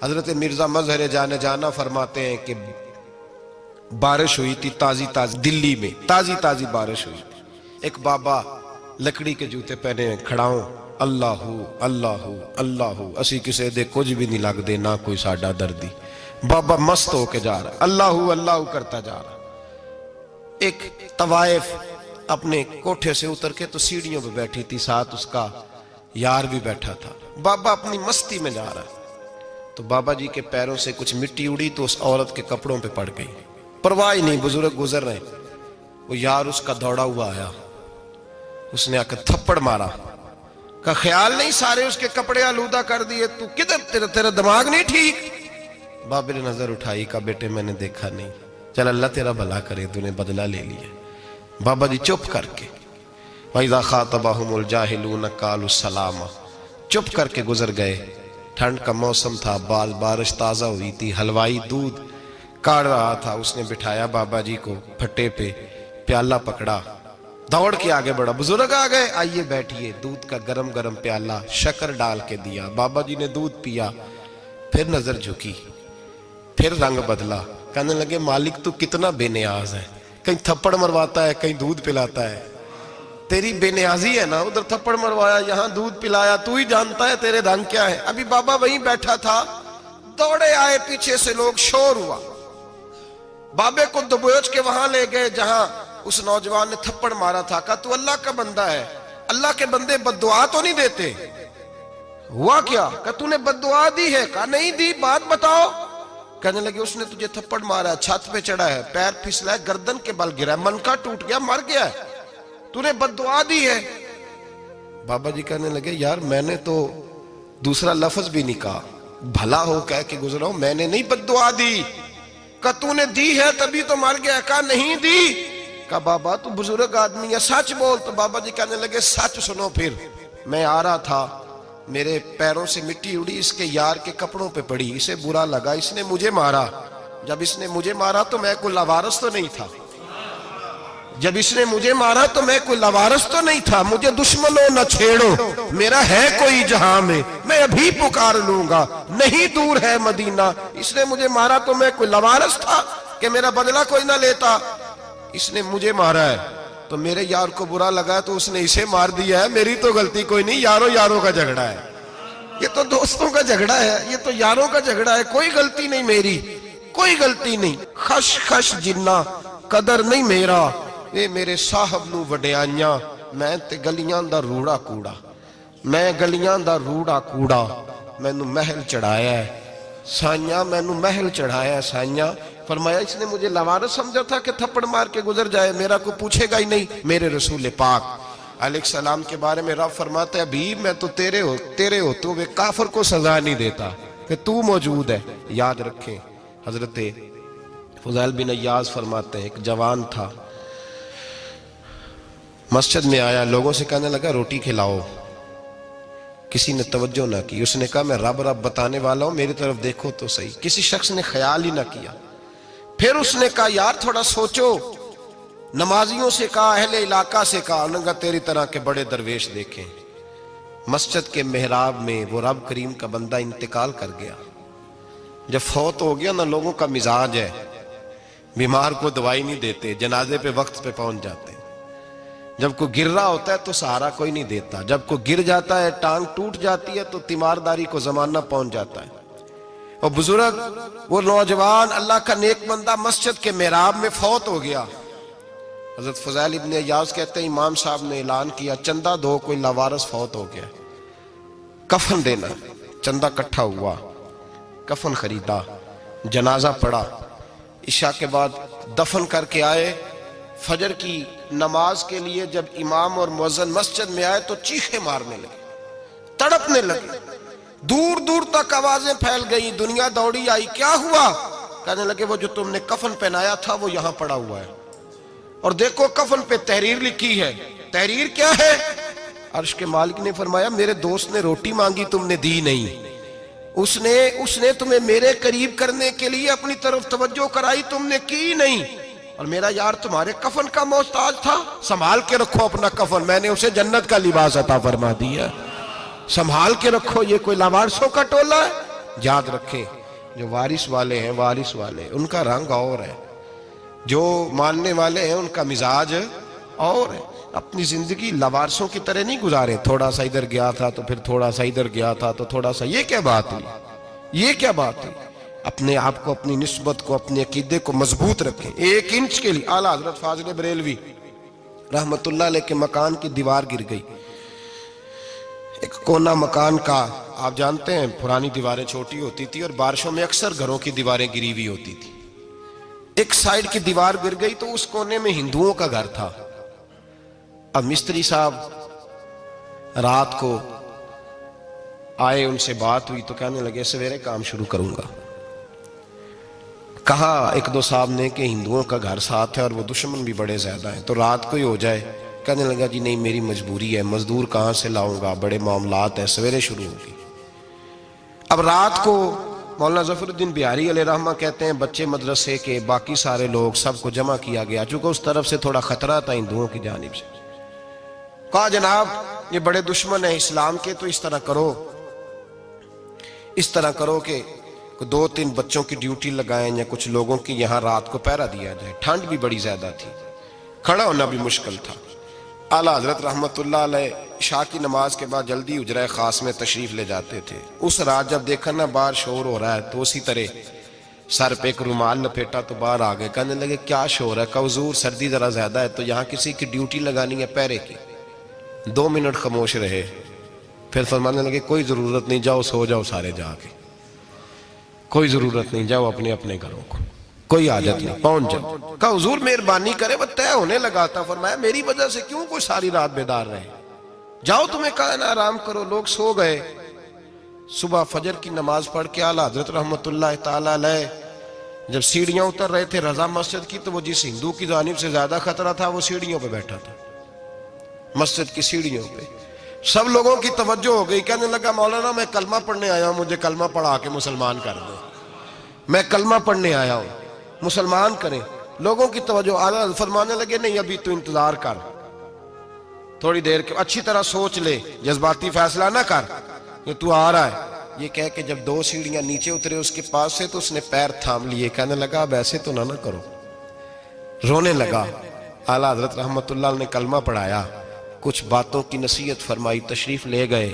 حضرت مرزا مظہر جانے جانا فرماتے ہیں کہ بارش ہوئی تھی تازی تازی دلی میں، تازی تازی بارش ہوئی تھی. ایک بابا لکڑی کے جوتے پہنے کھڑا ہوں، اللہ اللہ اللہ اسی کسے دے کچھ بھی نہیں لگ دے، نہ کوئی ساڈا دردی. بابا مست ہو کے جا رہا، اللہ اللہ کرتا جا رہا. ایک طوائف اپنے کوٹھے سے اتر کے تو سیڑھیوں پہ بیٹھی تھی، ساتھ اس کا یار بھی بیٹھا تھا. بابا اپنی مستی میں جا رہا تو بابا جی کے پیروں سے کچھ مٹی اڑی تو اس عورت کے کپڑوں پہ پڑ گئی. پرواہ ہی نہیں، بزرگ گزر رہے. وہ یار اس کا دوڑا ہوا آیا، اس نے آ کر تھپڑ مارا. کا خیال نہیں سارے اس کے کپڑے آلودہ کر دیے، تو کدھر تیرا دماغ نہیں ٹھیک؟ بابے نے نظر اٹھائی، کہا بیٹے میں نے دیکھا نہیں، چل اللہ تیرا بھلا کرے، تو نے بدلہ لے لیا. بابا جی چپ کر کے وَإِذَا خَاطَبَهُمُ الْجَاهِلُونَ قَالُوا السَّلَامَ چپ کر کے گزر گئے. ٹھنڈ کا موسم تھا، بارش تازہ ہوئی تھی، حلوائی دودھ کاڑ رہا تھا. اس نے بٹھایا بابا جی کو پھٹے پہ، پیالہ پکڑا، دوڑ کے آگے بڑھا. بزرگ آ گئے، آئیے بیٹھیے. دودھ کا گرم گرم پیالہ شکر ڈال کے دیا. بابا جی نے دودھ پیا، پھر نظر جھکی، پھر رنگ بدلا. کہنے لگے مالک تو کتنا بے نیاز ہے، کہیں تھپڑ مرواتا ہے، کہیں دودھ پلاتا ہے. تیری بے نیازی ہے نا، ادھر تھپڑ مروایا، یہاں دودھ پلایا، تو ہی جانتا ہے تیرے رنگ کیا ہے. ابھی بابا وہیں بیٹھا تھا، دوڑے آئے پیچھے سے لوگ، شور ہوا. بابے کو دبوچ کے وہاں لے گئے جہاں اس نوجوان نے تھپڑ مارا تھا. کہا تو اللہ کا بندہ ہے، اللہ کے بندے بد دعا تو نہیں دیتے. ہوا کیا؟ کہا تو نے بد دعا دی ہے؟ کہا نہیں دی، بات بتاؤ. کہنے لگے اس نے تجھے تھپڑ مارا ہے، چھت پہ چڑھا ہے، پیر پھسلا ہے، گردن کے بل گرا ہے، منکا ٹوٹ گیا، مر گیا ہے، تو نے بد دعا دی ہے. بابا جی کہنے لگے یار میں نے تو دوسرا لفظ بھی نہیں کہا، بھلا ہو کہہ کے گزرا ہوں، میں نے نہیں بد دعا دی. کہا تو نے دی ہے تبھی تو مر گیا. کہا نہیں دی. کہا بابا تو بزرگ آدمی ہے، سچ بول. تو بابا جی کہنے لگے سچ سنو. پھر میں آ رہا تھا، میرے پیروں سے مٹی اڑی، اس کے یار کے کپڑوں پہ پڑی، اسے برا لگا، اس نے مجھے مارا. جب اس نے مجھے مارا تو میں کوئی لاوارث تو نہیں تھا، جب اس نے مجھے مارا تو میں کوئی لاوارث تو نہیں تھا. مجھے دشمنوں نہ چھیڑو، میرا ہے کوئی جہاں میں ابھی پکار لوں گا، نہیں دور ہے مدینہ. اس نے مجھے مارا تو میں کوئی لاوارث تھا کہ میرا بدلہ کوئی نہ لیتا. اس نے مجھے مارا ہے تو میرے یار کو برا لگا تو اس نے اسے مار دیا ہے، میری تو غلطی کوئی نہیں. یاروں کا جھگڑا ہے، یہ تو دوستوں کا جھگڑا ہے، یہ تو یاروں کا جھگڑا ہے، کوئی غلطی نہیں میری، کوئی غلطی نہیں. خش خش جنہ قدر نہیں میرا، اے میرے صاحب نو وڈیاں، میں تے گلیاں دا روڑا کوڑا، میں گلیاں دا روڑا کوڑا. میں نو محل چڑھایا ہے سائیاں، میں نو محل چڑھایا ہے سائیاں. فرمایا اس نے مجھے لوارث سمجھا تھا کہ تھپڑ مار کے گزر جائے، میرا کو پوچھے گا ہی نہیں. میرے رسول پاک علیہ السلام کے بارے میں رب فرماتا ہے ابھی میں تو تیرے ہوتے ہوئے کافر کو سزا نہیں دیتا کہ تو موجود ہے. یاد رکھیں حضرت فضیل بن عیاض فرماتے ہیں ایک جوان تھا، مسجد میں آیا، لوگوں سے کہنے لگا روٹی کھلاؤ. کسی نے توجہ نہ کی. اس نے کہا میں رب بتانے والا ہوں، میری طرف دیکھو تو صحیح. کسی شخص نے خیال ہی نہ کیا. پھر اس نے کہا یار تھوڑا سوچو. نمازیوں سے کہا، اہل علاقہ سے کہا، انہوں نے کہا تیری طرح کے بڑے درویش دیکھیں. مسجد کے محراب میں وہ رب کریم کا بندہ انتقال کر گیا. جب فوت ہو گیا نا، لوگوں کا مزاج ہے بیمار کو دوائی نہیں دیتے، جنازے پہ وقت پہ پہنچ جاتے. جب کوئی گر رہا ہوتا ہے تو سہارا کوئی نہیں دیتا، جب کوئی گر جاتا ہے، ٹانگ ٹوٹ جاتی ہے تو تیمارداری کو زمانہ پہنچ جاتا ہے. اور بزرگ وہ نوجوان اللہ کا نیک بندہ مسجد کے محراب میں فوت ہو گیا. حضرت فضیل ابن عیاض کہتے ہیں امام صاحب نے اعلان کیا چندہ دو، کوئی لاوارث فوت ہو گیا، کفن دینا. چندہ کٹھا ہوا، کفن خریدا، جنازہ پڑا. عشاء کے بعد دفن کر کے آئے. فجر کی نماز کے لیے جب امام اور مؤذن مسجد میں آئے تو چیخیں مارنے لگے، تڑپنے لگے. دور دور تک آوازیں پھیل گئی، دنیا دوڑی آئی. کیا ہوا؟ کہنے لگے وہ جو تم نے کفن پہنایا تھا وہ یہاں پڑا ہوا ہے، اور دیکھو کفن پہ تحریر لکھی ہے. تحریر کیا ہے؟ عرش کے مالک نے فرمایا میرے دوست نے روٹی مانگی تم نے دی نہیں، اس نے تمہیں میرے قریب کرنے کے لیے اپنی طرف توجہ کرائی، تم نے کی نہیں. اور میرا یار تمہارے کفن کا محتاج تھا، سنبھال کے رکھو اپنا کفن، میں نے اسے جنت کا لباس عطا فرما دیا، سنبھال کے رکھو. یہ کوئی لاوارثوں کا ٹولہ ہے؟ یاد رکھیں جو وارث والے ہیں، وارث والے ان کا رنگ اور ہے، جو ماننے والے ہیں ان کا مزاج اور ہے۔ اپنی زندگی لوارثوں کی طرح نہیں گزارے، تھوڑا سا ادھر گیا تھا تو پھر تھوڑا سا ادھر گیا تھا تو تھوڑا سا، یہ کیا بات ہوئی، یہ کیا بات ہوئی؟ اپنے آپ کو، اپنی نسبت کو، اپنے عقیدے کو مضبوط رکھیں۔ 1 انچ کے لیے اعلیٰ حضرت فاضل بریلوی رحمت اللہ علیہ کے مکان کی دیوار گر گئی، ایک کونا مکان کا، آپ جانتے ہیں پرانی دیواریں چھوٹی ہوتی تھی اور بارشوں میں اکثر گھروں کی دیواریں گری ہوئی ہوتی تھی، ایک سائیڈ کی دیوار گر گئی تو اس کونے میں ہندوؤں کا گھر تھا۔ اب مستری صاحب رات کو آئے، ان سے بات ہوئی تو کہنے لگے سویرے کام شروع کروں گا۔ کہا 1-2 صاحب نے کہ ہندوؤں کا گھر ساتھ ہے اور وہ دشمن بھی بڑے زیادہ ہیں، تو رات کو ہی ہو جائے۔ کہنے لگا جی نہیں، میری مجبوری ہے، مزدور کہاں سے لاؤں گا، بڑے معاملات ہیں، سویرے شروع ہوگی۔ اب رات کو مولانا ظفر الدین بہاری علیہ رحمہ کہتے ہیں بچے مدرسے کے، باقی سارے لوگ، سب کو جمع کیا گیا، چونکہ اس طرف سے تھوڑا خطرہ تھا ہندوؤں کی جانب سے۔ کہا جناب یہ بڑے دشمن ہیں اسلام کے، تو اس طرح کرو کہ 2-3 بچوں کی ڈیوٹی لگائیں یا کچھ لوگوں کی یہاں رات کو پہرا دیا جائے۔ ٹھنڈ بھی بڑی زیادہ تھی، کھڑا ہونا بھی مشکل تھا۔ اعلیٰ حضرت رحمت اللہ علیہ عشاء کی نماز کے بعد جلدی حجرہ خاص میں تشریف لے جاتے تھے۔ اس رات جب دیکھا نا باہر شور ہو رہا ہے تو اسی طرح سر پہ ایک رومال لپیٹا تو باہر آ گئے، کہنے لگے کیا شور ہے؟ کہا حضور سردی ذرا زیادہ ہے تو یہاں کسی کی ڈیوٹی لگانی ہے پہرے کی۔ 2 منٹ خاموش رہے، پھر فرمانے لگے کوئی ضرورت نہیں، جاؤ سو جاؤ سارے جا کے، کوئی ضرورت نہیں، جاؤ اپنے اپنے گھروں کو، کوئی حاجت نہیں، پہنچ جاؤ۔ کہا حضور مہربانی کرے، وہ طے ہونے لگا تھا۔ فرمایا میری وجہ سے کیوں کوئی ساری رات بیدار رہے، جاؤ تمہیں کہا نا آرام کرو۔ لوگ سو گئے۔ صبح فجر کی نماز پڑھ کے اعلیٰ حضرت رحمت اللہ تعالی علیہ جب سیڑھیاں اتر رہے تھے رضا مسجد کی، تو وہ جس ہندو کی جانب سے زیادہ خطرہ تھا وہ سیڑھیوں پہ بیٹھا تھا، مسجد کی سیڑھیوں پہ۔ سب لوگوں کی توجہ ہو گئی، کہنے لگا مولانا میں کلمہ پڑھنے آیا ہوں، مجھے کلمہ پڑھا کے مسلمان کر دو، میں کلمہ پڑھنے آیا ہوں، مسلمان کریں۔ لوگوں کی توجہ، اعلیٰ فرمانے لگے نہیں ابھی تو انتظار کر، تھوڑی دیر کے اچھی طرح سوچ لے، جذباتی فیصلہ نہ کر کہ تو آ رہا ہے۔ یہ کہہ کے جب 2 سیڑھیاں نیچے اترے اس کے پاس سے تو اس نے پیر تھام لیے، کہنے لگا اب ایسے تو نہ کرو، رونے لگا۔ اعلیٰ حضرت رحمت اللہ نے کلمہ پڑھایا، کچھ باتوں کی نصیحت فرمائی، تشریف لے گئے۔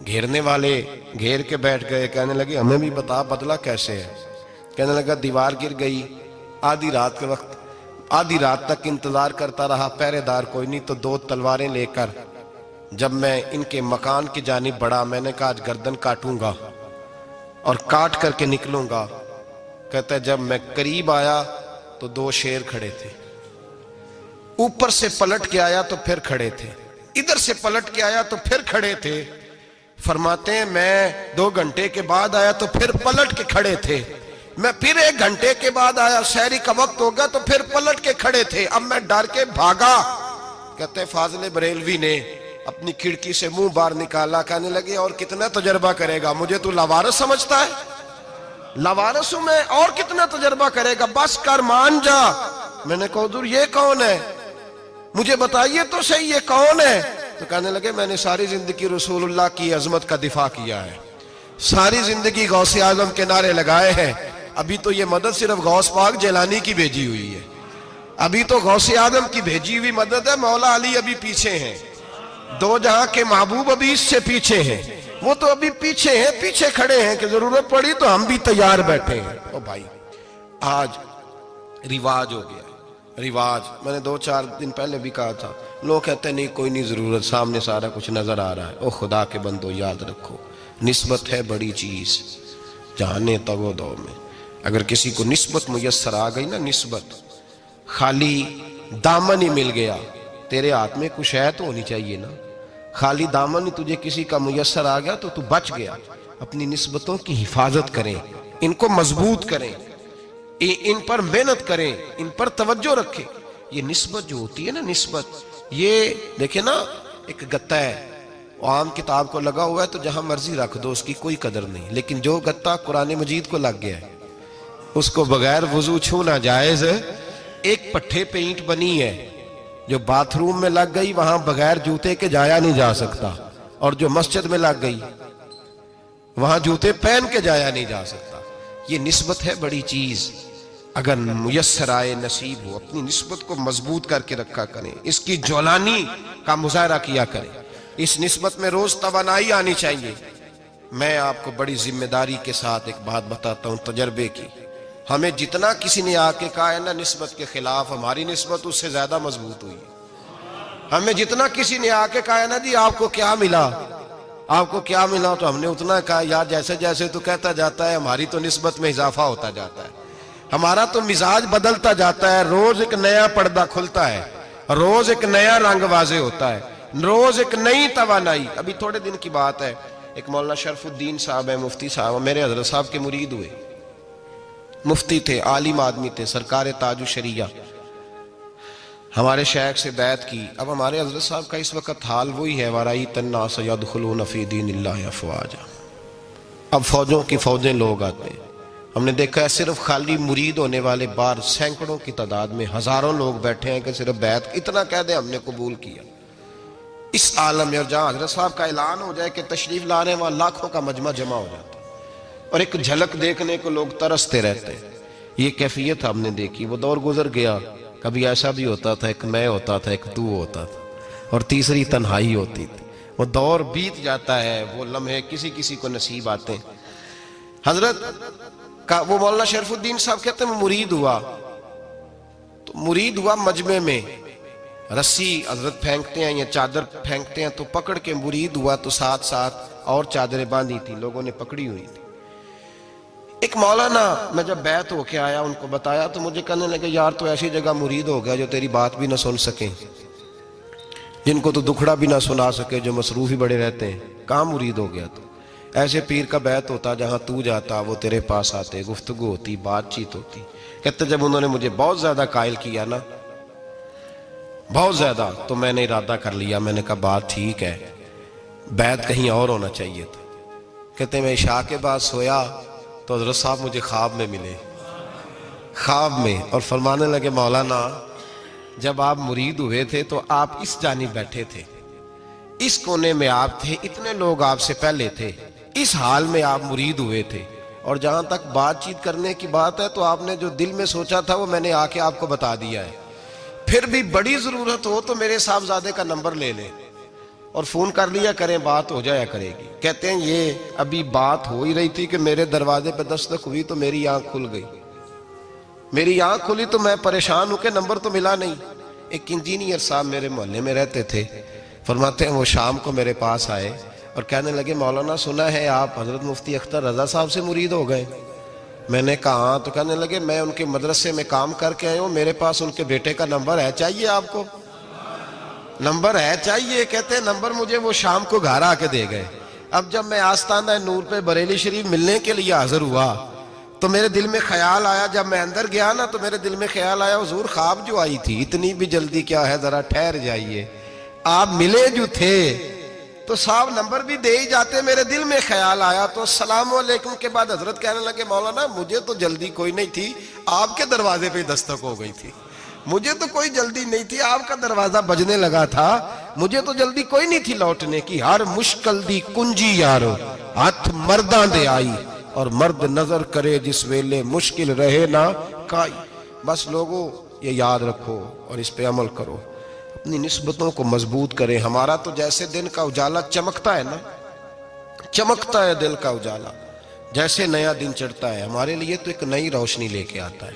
گھیرنے والے گھیر کے بیٹھ گئے، کہنے لگے ہمیں بھی بتا بدلہ کیسے ہے۔ کہنے لگا دیوار گر گئی، آدھی رات کے وقت، آدھی رات تک انتظار کرتا رہا، پہرے دار کوئی نہیں، تو 2 تلواریں لے کر جب میں ان کے مکان کی جانب بڑھا، میں نے کہا آج گردن کاٹوں گا اور کاٹ کر کے نکلوں گا۔ کہتا ہے جب میں قریب آیا تو 2 شیر کھڑے تھے، اوپر سے پلٹ کے آیا تو پھر کھڑے تھے، ادھر سے پلٹ کے آیا تو پھر کھڑے تھے۔ فرماتے ہیں میں 2 گھنٹے کے بعد آیا تو پھر پلٹ کے کھڑے تھے، میں پھر 1 گھنٹے کے بعد آیا، سحری کا وقت ہو گیا تو پھر پلٹ کے کھڑے تھے، اب میں ڈر کے بھاگا۔ کہتے ہیں فاضل بریلوی نے اپنی کھڑکی سے منہ باہر نکالا، کہنے لگے اور کتنا تجربہ کرے گا، مجھے تو لاوارث سمجھتا ہے، لاوارث ہوں میں، اور کتنا تجربہ کرے گا، بس کر مان جا۔ میں نے کہا حضور یہ کون ہے، مجھے بتائیے تو صحیح یہ کون ہے۔ تو کہنے لگے میں نے ساری زندگی رسول اللہ کی عظمت کا دفاع کیا ہے، ساری زندگی غوث اعظم کے نعرے لگائے ہیں، ابھی تو یہ مدد صرف غوث پاک جیلانی کی بھیجی ہوئی ہے، ابھی تو غوث اعظم کی بھیجی ہوئی مدد ہے، مولا علی ابھی پیچھے ہیں، 2 جہاں کے محبوب ابھی اس سے پیچھے ہیں، وہ تو ابھی پیچھے ہیں، پیچھے کھڑے ہیں کہ ضرورت پڑی تو ہم بھی تیار بیٹھے ہیں۔ او بھائی آج رواج ہو گیا، رواج، میں نے 2-4 دن پہلے بھی کہا تھا، لوگ کہتے ہیں نہیں کوئی نہیں ضرورت، سامنے سارا کچھ نظر آ رہا ہے۔ او خدا کے بندو یاد رکھو، نسبت ہے بڑی چیز، جانے تو دو میں اگر کسی کو نسبت میسر آ گئی نا، نسبت، خالی دامن ہی مل گیا، تیرے ہاتھ میں کچھ ہے تو ہونی چاہیے نا، خالی دامن ہی تجھے کسی کا میسر آ گیا تو بچ گیا۔ اپنی نسبتوں کی حفاظت کریں، ان کو مضبوط کریں، ان پر محنت کریں، ان پر توجہ رکھیں۔ یہ نسبت جو ہوتی ہے نا، نسبت، یہ دیکھیں نا ایک گتا ہے، عام کتاب کو لگا ہوا ہے تو جہاں مرضی رکھ دو، اس کی کوئی قدر نہیں، لیکن جو گتا قرآن مجید کو لگ گیا ہے اس کو بغیر وضو چھونا جائز ہے۔ ایک پٹھے پہ اینٹ بنی ہے، جو باتھ روم میں لگ گئی وہاں بغیر جوتے کے جایا نہیں جا سکتا، اور جو مسجد میں لگ گئی وہاں جوتے پہن کے جایا نہیں جا سکتا. یہ نسبت ہے بڑی چیز. اگر میسر آئے نصیب ہو اپنی نسبت کو مضبوط کر کے رکھا کریں, اس کی جولانی کا مظاہرہ کیا کریں. اس نسبت میں روز توانائی آنی چاہیے. میں آپ کو بڑی ذمہ داری کے ساتھ ایک بات بتاتا ہوں تجربے کی. ہمیں جتنا کسی نے آ کے کہا ہے نا نسبت کے خلاف, ہماری نسبت اس سے زیادہ مضبوط ہوئی. ہمیں جتنا کسی نے آ کے کہا ہے نا جی آپ کو کیا ملا, آپ کو کیا ملا, تو ہم نے اتنا کہا یار جیسے جیسے تو کہتا جاتا ہے ہماری تو نسبت میں اضافہ ہوتا جاتا ہے, ہمارا تو مزاج بدلتا جاتا ہے. روز ایک نیا پردہ کھلتا ہے, روز ایک نیا رنگ واضح ہوتا ہے, روز ایک نئی توانائی. ابھی تھوڑے دن کی بات ہے, ایک مولانا شرف الدین صاحب ہے, مفتی صاحب, میرے حضرت صاحب کے مرید ہوئے. مفتی تھے, عالم آدمی تھے, سرکار تاج الشریعہ, ہمارے شیخ سے بیعت کی. اب ہمارے حضرت صاحب کا اس وقت حال وہی ہے, وَرَأَيْتَ النَّاسَ يَدْخُلُونَ فِي دِينِ اللَّهِ أَفْوَاجًا. اب فوجوں کی فوجیں لوگ آتے ہیں. ہم نے دیکھا ہے صرف خالی مرید ہونے والے باہر سینکڑوں کی تعداد میں ہزاروں لوگ بیٹھے ہیں کہ صرف بیعت اتنا کہہ دیں ہم نے قبول کیا. اس عالم میں اور جہاں حضرت صاحب کا اعلان ہو جائے کہ تشریف لا رہے ہیں وہاں لاکھوں کا مجمع جمع ہو جاتا ہے, اور ایک جھلک دیکھنے کو لوگ ترستے رہتے ہیں. یہ کیفیت ہم نے دیکھی. وہ دور گزر گیا, کبھی ایسا بھی ہوتا تھا ایک میں ہوتا تھا, ایک تو ہوتا تھا, اور تیسری تنہائی ہوتی تھی. وہ دور بیت جاتا ہے, وہ لمحے کسی کسی کو نصیب آتے ہیں. حضرت کا وہ مولانا شرف الدین صاحب کہتے ہیں مرید ہوا, تو مرید ہوا مجمع میں, رسی حضرت پھینکتے ہیں یا چادر پھینکتے ہیں تو پکڑ کے مرید ہوا, تو ساتھ ساتھ اور چادریں باندھی تھی, لوگوں نے پکڑی ہوئی تھی. ایک مولانا, میں جب بیعت ہو کے آیا ان کو بتایا تو مجھے کہنے لگے یار تو ایسی جگہ مرید ہو گیا جو تیری بات بھی نہ سن سکیں, جن کو تو دکھڑا بھی نہ سنا سکے, جو مصروف ہی بڑے رہتے ہیں, کہاں مرید ہو گیا تو. ایسے پیر کا بیعت ہوتا جہاں تو جاتا وہ تیرے پاس آتے, گفتگو ہوتی, بات چیت ہوتی. کہتے جب انہوں نے مجھے بہت زیادہ قائل کیا نا, بہت زیادہ, تو میں نے ارادہ کر لیا, میں نے کہا بات ٹھیک ہے, بیعت کہیں اور ہونا چاہیے تھا. کہتے میں عشاء کے بعد سویا تو حضرت صاحب مجھے خواب میں ملے, خواب میں, اور فرمانے لگے مولانا جب آپ مرید ہوئے تھے تو آپ اس جانب بیٹھے تھے, اس کونے میں آپ تھے, اتنے لوگ آپ سے پہلے تھے, اس حال میں آپ مرید ہوئے تھے, اور جہاں تک بات چیت کرنے کی بات ہے تو آپ نے جو دل میں سوچا تھا وہ میں نے آ کے آپ کو بتا دیا ہے. پھر بھی بڑی ضرورت ہو تو میرے صاحبزادے کا نمبر لے لیں اور فون کر لیا کریں, بات ہو جایا کرے گی. کہتے ہیں یہ ابھی بات ہو ہی رہی تھی کہ میرے دروازے پہ دستک ہوئی تو میری آنکھ کھل گئی, میری آنکھ کھلی تو میں پریشان ہوں کہ نمبر تو ملا نہیں. ایک انجینئر صاحب میرے محلے میں رہتے تھے, فرماتے ہیں وہ شام کو میرے پاس آئے اور کہنے لگے مولانا سنا ہے آپ حضرت مفتی اختر رضا صاحب سے مرید ہو گئے. میں نے کہا ہاں, تو کہنے لگے میں ان کے مدرسے میں کام کر کے آئے ہوں, میرے پاس ان کے بیٹے کا نمبر ہے, چاہیے آپ کو نمبر ہے چاہیے. کہتے ہیں نمبر مجھے وہ شام کو گھر آ کے دے گئے. اب جب میں آستانہ نور پہ بریلی شریف ملنے کے لیے حاضر ہوا تو میرے دل میں خیال آیا, جب میں اندر گیا نا تو میرے دل میں خیال آیا حضور خواب جو آئی تھی اتنی بھی جلدی کیا ہے, ذرا ٹھہر جائیے, آپ ملے جو تھے تو صاحب نمبر بھی دے ہی جاتے. میرے دل میں خیال آیا تو السلام علیکم کے بعد حضرت کہنے لگے مولانا مجھے تو جلدی کوئی نہیں تھی, آپ کے دروازے پہ دستک ہو گئی تھی, مجھے تو کوئی جلدی نہیں تھی, آپ کا دروازہ بجنے لگا تھا, مجھے تو جلدی کوئی نہیں تھی لوٹنے کی. ہر مشکل دی کنجی یارو ہاتھ مرداں دے آئی, اور مرد نظر کرے جس ویلے مشکل رہے نہ کائی. بس لوگوں یہ یاد رکھو اور اس پہ عمل کرو, اپنی نسبتوں کو مضبوط کریں. ہمارا تو جیسے دن کا اجالا چمکتا ہے نا, چمکتا ہے دل کا اجالا, جیسے نیا دن چڑھتا ہے ہمارے لیے تو ایک نئی روشنی لے کے آتا ہے.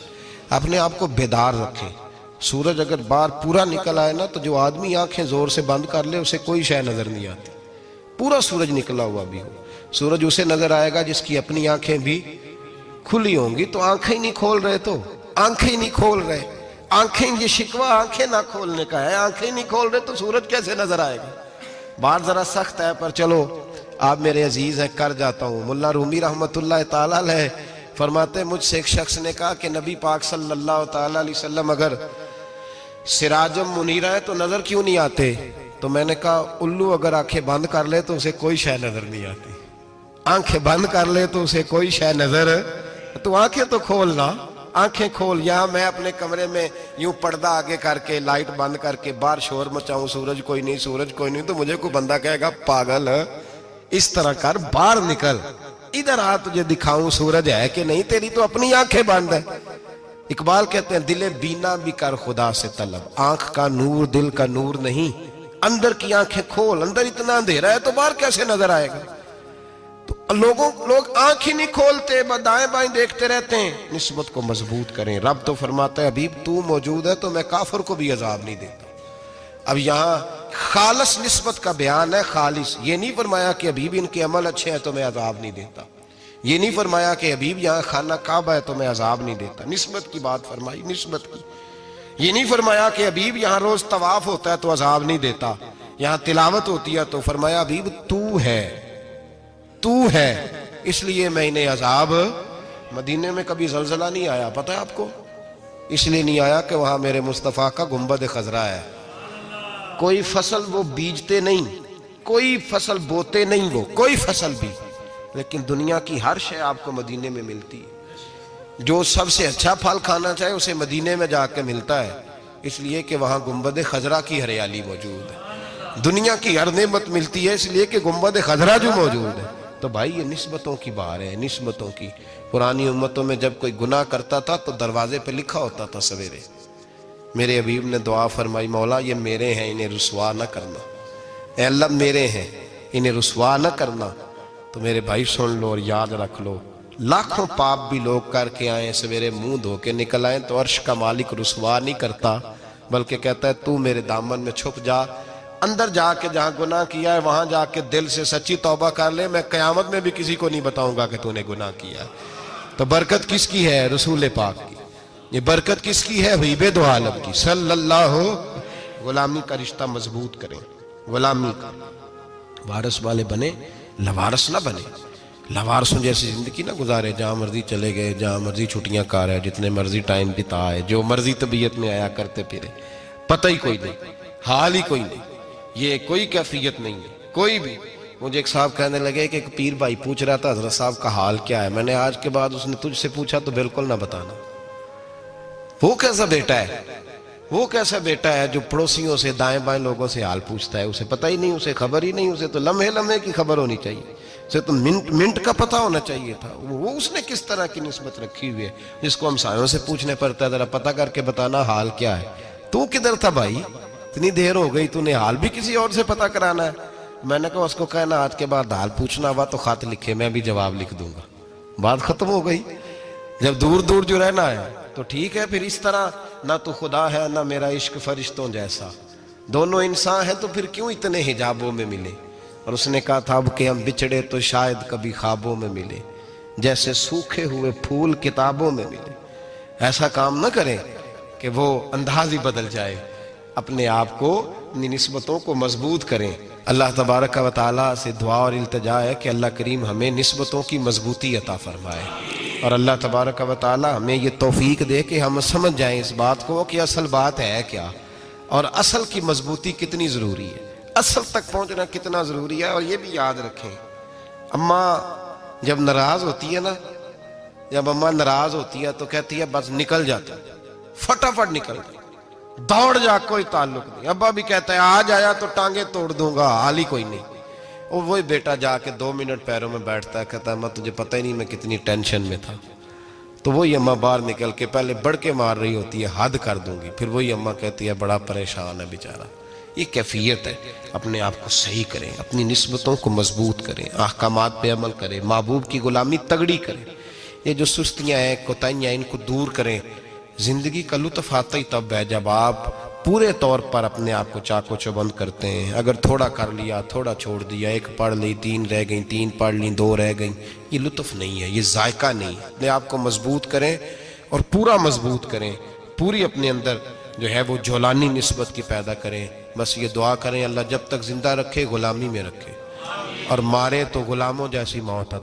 اپنے آپ کو بیدار رکھیں. سورج اگر باہر پورا نکل آئے نا تو جو آدمی آنکھیں زور سے بند کر لے اسے کوئی شے نظر نہیں آتی. پورا سورج نکلا ہوا بھی ہو, سورج اسے نظر آئے گا جس کی اپنی آنکھیں بھی کھلی ہوں گی. تو آنکھیں نہیں کھول رہے, تو آنکھیں نہیں کھول رہے, آنکھیں, یہ شکوہ آنکھیں نہ کھولنے کا ہے, آنکھیں نہیں کھول رہے تو سورج کیسے نظر آئے گا. بات ذرا سخت ہے پر چلو آپ میرے عزیز ہیں کر جاتا ہوں. ملا رومی رحمت اللہ تعالیٰ علیہ فرماتے مجھ سے ایک شخص نے کہا کہ نبی پاک صلی اللہ تعالیٰ علیہ وسلم اگر سراجم منیرہ ہے تو نظر کیوں نہیں آتے؟ تو میں نے کہا الو اگر آنکھیں بند کر لے تو اسے کوئی شے نظر نہیں آتی. آنکھیں بند کر لے تو اسے کوئی شے نظر, تو آنکھیں تو کھولنا, آنکھیں کھول. یہاں میں اپنے کمرے میں یوں پردہ آگے کر کے لائٹ بند کر کے باہر شور مچاؤں, سورج کوئی نہیں, سورج کوئی نہیں, تو مجھے کوئی بندہ کہے گا پاگل, اس طرح کر, باہر نکل, ادھر آ تجھے دکھاؤں سورج ہے کہ نہیں، تیری تو اپنی آنکھیں بند ہے۔ اقبال کہتے ہیں دل بینا بھی کر خدا سے طلب، آنکھ کا نور دل کا نور نہیں، اندر کی آنکھیں کھول، اندر اتنا اندھیرا ہے تو باہر کیسے نظر آئے گا؟ تو لوگ آنکھ ہی نہیں کھولتے، دائیں بائیں دیکھتے رہتے ہیں۔ نسبت کو مضبوط کریں۔ رب تو فرماتا ہے حبیب تو موجود ہے تو میں کافر کو بھی عذاب نہیں دیتا۔ اب یہاں خالص نسبت کا بیان ہے، خالص، یہ نہیں فرمایا کہ حبیب ان کے عمل اچھے ہیں تو میں عذاب نہیں دیتا، یہ نہیں فرمایا کہ حبیب یہاں خانہ کعبہ ہے تو میں عذاب نہیں دیتا، نسبت کی بات فرمائی، نسبت کی۔ یہ نہیں فرمایا کہ حبیب یہاں روز طواف ہوتا ہے تو عذاب نہیں دیتا، یہاں تلاوت ہوتی ہے تو فرمایا حبیب تو ہے اس لیے میں انہیں عذاب۔ مدینے میں کبھی زلزلہ نہیں آیا، پتہ ہے آپ کو؟ اس لیے نہیں آیا کہ وہاں میرے مصطفیٰ کا گنبد خضرا ہے۔ کوئی فصل وہ بیجتے نہیں، کوئی فصل بوتے نہیں، وہ کوئی فصل بھی، لیکن دنیا کی ہر شے آپ کو مدینے میں ملتی ہے۔ جو سب سے اچھا پھل کھانا چاہے اسے مدینے میں جا کے ملتا ہے، اس لیے کہ وہاں گنبد خضرا کی ہریالی موجود ہے۔ دنیا کی ہر نعمت ملتی ہے اس لیے کہ گنبد خضرا جو موجود ہے۔ تو بھائی یہ نسبتوں کی بار ہے، نسبتوں کی۔ پرانی امتوں میں جب کوئی گناہ کرتا تھا تو دروازے پہ لکھا ہوتا تھا سویرے، میرے حبیب نے دعا فرمائی مولا یہ میرے ہیں انہیں رسوا نہ کرنا، اے اللہ میرے ہیں انہیں رسوا نہ کرنا۔ تو میرے بھائی سن لو اور یاد رکھ لو، لاکھوں پاپ بھی لوگ کر کے آئیں، سویرے منہ دھو کے نکل آئیں تو عرش کا مالک رسوا نہیں کرتا، بلکہ کہتا ہے تو میرے دامن میں چھپ جا، اندر جا کے جہاں گناہ کیا ہے وہاں جا کے دل سے سچی توبہ کر لے، میں قیامت میں بھی کسی کو نہیں بتاؤں گا کہ تو نے گناہ کیا ہے۔ تو برکت کس کی ہے؟ رسول پاک کی۔ یہ برکت کس کی ہے؟ حبیب دو عالم کی صلی اللہ۔ غلامی کا رشتہ مضبوط کریں، غلامی کا، وارث والے بنے، لوارث نہ بنے۔ لوارثوں جیسی زندگی نہ گزارے، جہاں مرضی چلے گئے، جہاں مرضی چھٹیاں کار ہے، جتنے مرضی ٹائم بتائے، جو مرضی طبیعت میں آیا کرتے پھرے، پتہ ہی کوئی نہیں، حال ہی کوئی نہیں، یہ کوئی کیفیت نہیں ہے کوئی بھی۔ مجھے ایک صاحب کہنے لگے کہ ایک پیر بھائی پوچھ رہا تھا حضرت صاحب کا حال کیا ہے، میں نے آج کے بعد اس نے تجھ سے پوچھا تو بالکل نہ بتانا۔ وہ کیسا بیٹا ہے، وہ کیسا بیٹا ہے جو پڑوسیوں سے دائیں بائیں لوگوں سے حال پوچھتا ہے، اسے پتہ ہی نہیں، اسے خبر ہی نہیں، اسے تو لمحے لمحے کی خبر ہونی چاہیے، اسے تو منٹ منٹ کا پتہ ہونا چاہیے تھا۔ وہ اس نے کس طرح کی نسبت رکھی ہوئی ہے جس کو ہم سایوں سے پوچھنے پڑتا ہے ذرا پتہ کر کے بتانا حال کیا ہے۔ تو کدھر تھا بھائی، اتنی دیر ہو گئی، تو نے حال بھی کسی اور سے پتہ کرانا ہے؟ میں نے کہا اس کو کہنا آج کے بعد حال پوچھنا ہوا تو خط لکھے، میں بھی جواب لکھ دوں گا، بات ختم ہو گئی۔ جب دور دور جو رہنا ہے تو ٹھیک ہے، پھر اس طرح نہ تو خدا ہے نہ میرا عشق فرشتوں جیسا، دونوں انسان ہیں تو پھر کیوں اتنے حجابوں میں ملے؟ اور اس نے کہا تھا اب کہ ہم بچھڑے تو شاید کبھی خوابوں میں ملے، جیسے سوکھے ہوئے پھول کتابوں میں ملے۔ ایسا کام نہ کریں کہ وہ انداز ہی بدل جائے، اپنے آپ کو، اپنی نسبتوں کو مضبوط کریں۔ اللہ تبارک و تعالیٰ سے دعا اور التجا ہے کہ اللہ کریم ہمیں نسبتوں کی مضبوطی عطا فرمائے، اور اللہ تبارک و تعالیٰ ہمیں یہ توفیق دے کہ ہم سمجھ جائیں اس بات کو کہ اصل بات ہے کیا، اور اصل کی مضبوطی کتنی ضروری ہے، اصل تک پہنچنا کتنا ضروری ہے۔ اور یہ بھی یاد رکھیں، اماں جب ناراض ہوتی ہے نا، جب اماں ناراض ہوتی ہے تو کہتی ہے بس نکل جاتا، فٹافٹ نکل جاتا، دوڑ جا، کوئی تعلق نہیں۔ ابا بھی کہتا ہے آج آیا تو ٹانگیں توڑ دوں گا، حال ہی کوئی نہیں۔ اور وہی بیٹا جا کے 2 منٹ پیروں میں بیٹھتا ہے، کہتا ہے اماں تجھے پتہ ہی نہیں میں کتنی ٹینشن میں تھا۔ تو وہی اماں باہر نکل کے پہلے بڑھ کے مار رہی ہوتی ہے حد کر دوں گی، پھر وہی اماں کہتی ہے بڑا پریشان ہے بیچارہ۔ یہ کیفیت ہے، اپنے آپ کو صحیح کریں، اپنی نسبتوں کو مضبوط کریں، احکامات پہ عمل کریں، محبوب کی غلامی تگڑی کریں۔ یہ جو سستیاں ہیں، کوتاہیاں ہیں، ان کو دور کریں۔ زندگی کا لطف آتا ہی تب ہے جب آپ پورے طور پر اپنے آپ کو چاق و چوبند کرتے ہیں۔ اگر تھوڑا کر لیا، تھوڑا چھوڑ دیا، 1 پڑھ لی، 3 رہ گئیں، 3 پڑھ لیں، 2 رہ گئیں، یہ لطف نہیں ہے، یہ ذائقہ نہیں ہے۔ اپنے آپ کو مضبوط کریں اور پورا مضبوط کریں، پوری اپنے اندر جو ہے وہ جولانی نسبت کی پیدا کریں۔ بس یہ دعا کریں اللہ جب تک زندہ رکھے غلامی میں رکھے، اور مارے تو غلاموں جیسی موت